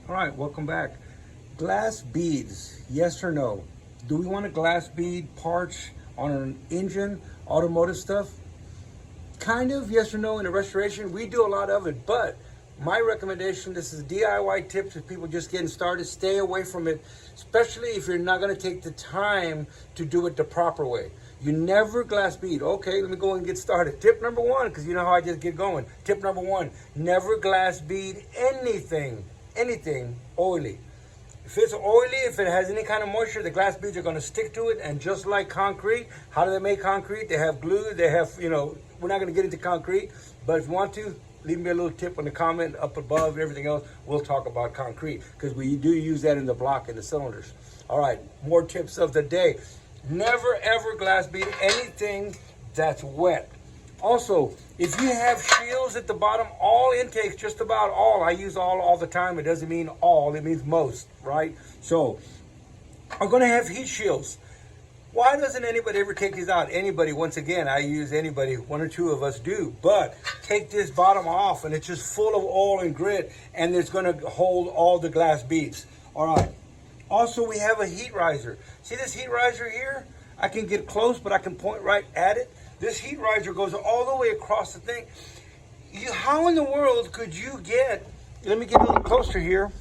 All right, welcome back. Glass beads, yes or no? Do we want a glass bead parts on an engine, automotive stuff? Kind of, yes or no. In the restoration, we do a lot of it, but my recommendation, this is DIY tips for people just getting started, stay away from it, especially if you're not gonna take the time to do it the proper way. You never glass bead. Okay, let me go and get started. Tip number one, because you know how I just get going. Tip number one, never glass bead anything oily. If it's oily, if it has any kind of moisture, the glass beads are going to stick to it. And just like concrete, how do they make concrete? They have glue, they have, we're not going to get into concrete, but if you want to, leave me a little tip in the comment up above, everything else, we'll talk about concrete because we do use that in the block and the cylinders. All right, more tips of the day. Never ever glass bead anything that's wet. Also, if you have shields at the bottom, all intakes, just about all, I use all the time. It doesn't mean all, it means most, right? So, are going to have heat shields. Why doesn't anybody ever take these out? Anybody, once again, I use anybody, one or two of us do. But take this bottom off and it's just full of oil and grit and it's going to hold all the glass beads. All right. Also, we have a heat riser. See this heat riser here? I can get close, but I can point right at it. This heat riser goes all the way across the thing. How in the world could you get, let me get a little closer here.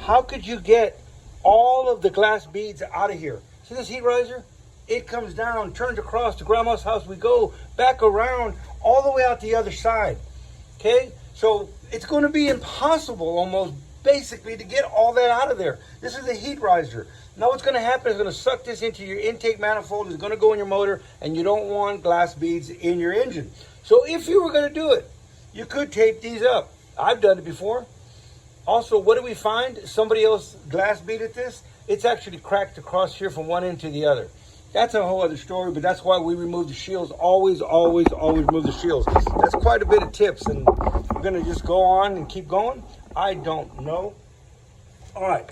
How could you get all of the glass beads out of here? See this heat riser? It comes down, turns across to grandma's house. We go back around all the way out the other side. Okay? So it's going to be impossible almost basically to get all that out of there. This is a heat riser. Now what's going to happen is going to suck this into your intake manifold. It's going to go in your motor, and you don't want glass beads in your engine. So if you were going to do it, you could tape these up. I've done it before. Also, what do we find? Somebody else glass beaded this. It's actually cracked across here from one end to the other. That's a whole other story, but that's why we remove the shields. Always remove the shields. That's quite a bit of tips, and we're going to just go on and keep going. I don't know. All right.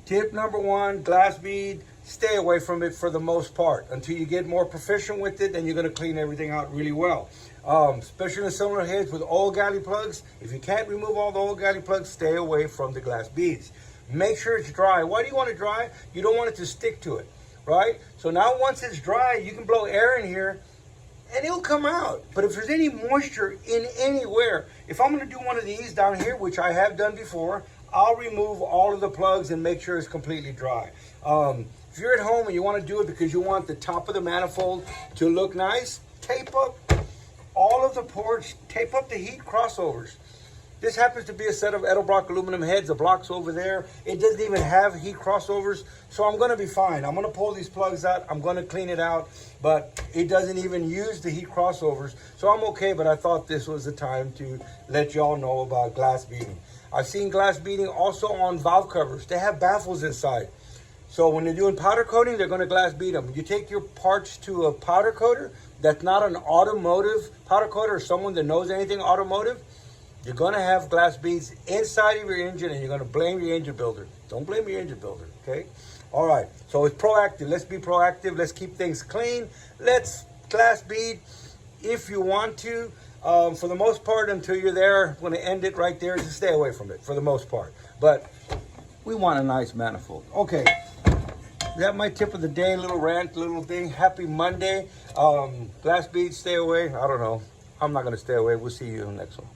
Tip number one, glass bead, stay away from it for the most part. Until you get more proficient with it, then you're going to clean everything out really well. Especially in the cylinder heads with oil galley plugs. If you can't remove all the oil galley plugs, stay away from the glass beads. Make sure it's dry. Why do you want it dry? You don't want it to stick to it, right? So now once it's dry, you can blow air in here and it'll come out. But if there's any moisture in anywhere, if I'm going to do one of these down here, which I have done before, I'll remove all of the plugs and make sure it's completely dry. If you're at home and you want to do it because you want the top of the manifold to look nice, tape up all of the ports, tape up the heat crossovers. This happens to be a set of Edelbrock aluminum heads. The block's over there. It doesn't even have heat crossovers, so I'm going to be fine. I'm going to pull these plugs out. I'm going to clean it out, but it doesn't even use the heat crossovers, so I'm okay. But I thought this was the time to let y'all know about glass beading. I've seen glass beading also on valve covers. They have baffles inside. So when they're doing powder coating, they're going to glass bead them. You take your parts to a powder coater that's not an automotive powder coater or someone that knows anything automotive, you're going to have glass beads inside of your engine and you're going to blame your engine builder. Don't blame your engine builder, okay? All right, so it's proactive. Let's be proactive. Let's keep things clean. Let's glass bead if you want to. For the most part, until you're there, I'm going to end it right there. Just stay away from it for the most part. But we want a nice manifold. Okay, that's my tip of the day, little rant, little thing. Happy Monday. Glass beads, stay away. I don't know. I'm not going to stay away. We'll see you in the next one.